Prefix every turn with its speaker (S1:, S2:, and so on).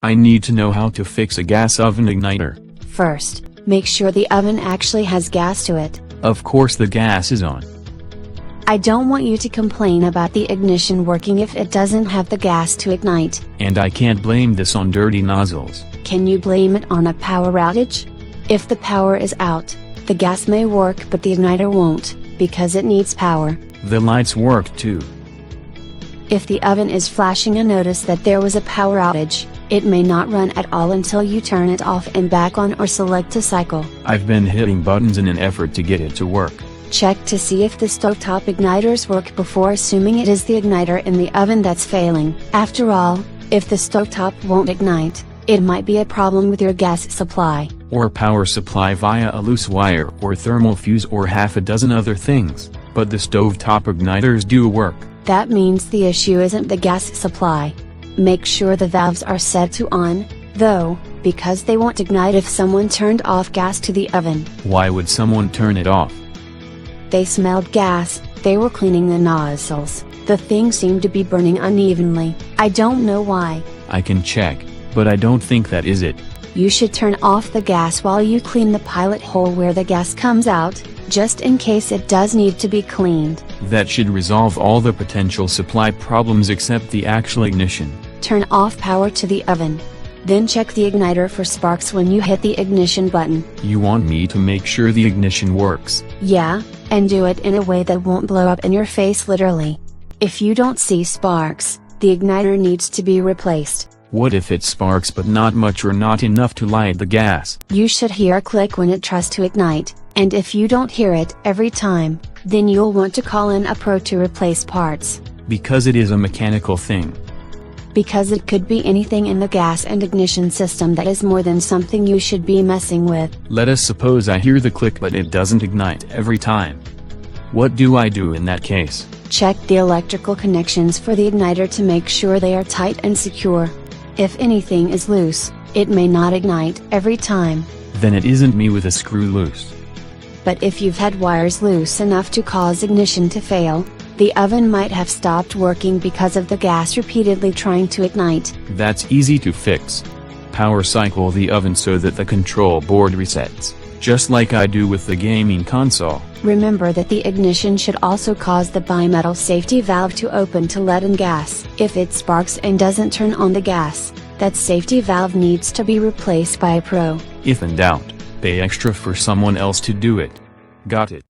S1: I need to know how to fix a gas oven igniter.
S2: First, make sure the oven actually has gas to it.
S1: Of course the gas is on.
S2: I don't want you to complain about the ignition working if it doesn't have the gas to ignite.
S1: And I can't blame this on dirty nozzles.
S2: Can you blame it on a power outage? If the power is out, the gas may work but the igniter won't, because it needs power.
S1: The lights work too.
S2: If the oven is flashing a notice that there was a power outage, it may not run at all until you turn it off and back on or select a cycle.
S1: I've been hitting buttons in an effort to get it to work.
S2: Check to see if the stovetop igniters work before assuming it is the igniter in the oven that's failing. After all, if the stovetop won't ignite, it might be a problem with your gas supply.
S1: Or power supply via a loose wire or thermal fuse or half a dozen other things, but the stovetop igniters do work.
S2: That means the issue isn't the gas supply. Make sure the valves are set to on, though, because they won't ignite if someone turned off gas to the oven.
S1: Why would someone turn it off?
S2: They smelled gas, they were cleaning the nozzles, the thing seemed to be burning unevenly. I don't know why.
S1: I can check, but I don't think that is it.
S2: You should turn off the gas while you clean the pilot hole where the gas comes out, just in case it does need to be cleaned.
S1: That should resolve all the potential supply problems except the actual ignition.
S2: Turn off power to the oven. Then check the igniter for sparks when you hit the ignition button.
S1: You want me to make sure the ignition works?
S2: Yeah, and do it in a way that won't blow up in your face literally. If you don't see sparks, the igniter needs to be replaced.
S1: What if it sparks but not much or not enough to light the gas?
S2: You should hear a click when it tries to ignite, and if you don't hear it every time, then you'll want to call in a pro to replace parts.
S1: Because it is a mechanical thing.
S2: Because it could be anything in the gas and ignition system that is more than something you should be messing with.
S1: Let us suppose I hear the click but it doesn't ignite every time. What do I do in that case?
S2: Check the electrical connections for the igniter to make sure they are tight and secure. If anything is loose, it may not ignite every time.
S1: Then it isn't me with a screw loose.
S2: But if you've had wires loose enough to cause ignition to fail, the oven might have stopped working because of the gas repeatedly trying to ignite.
S1: That's easy to fix. Power cycle the oven so that the control board resets, just like I do with the gaming console.
S2: Remember that the ignition should also cause the bimetal safety valve to open to let in gas. If it sparks and doesn't turn on the gas, that safety valve needs to be replaced by a pro.
S1: If in doubt, pay extra for someone else to do it. Got it?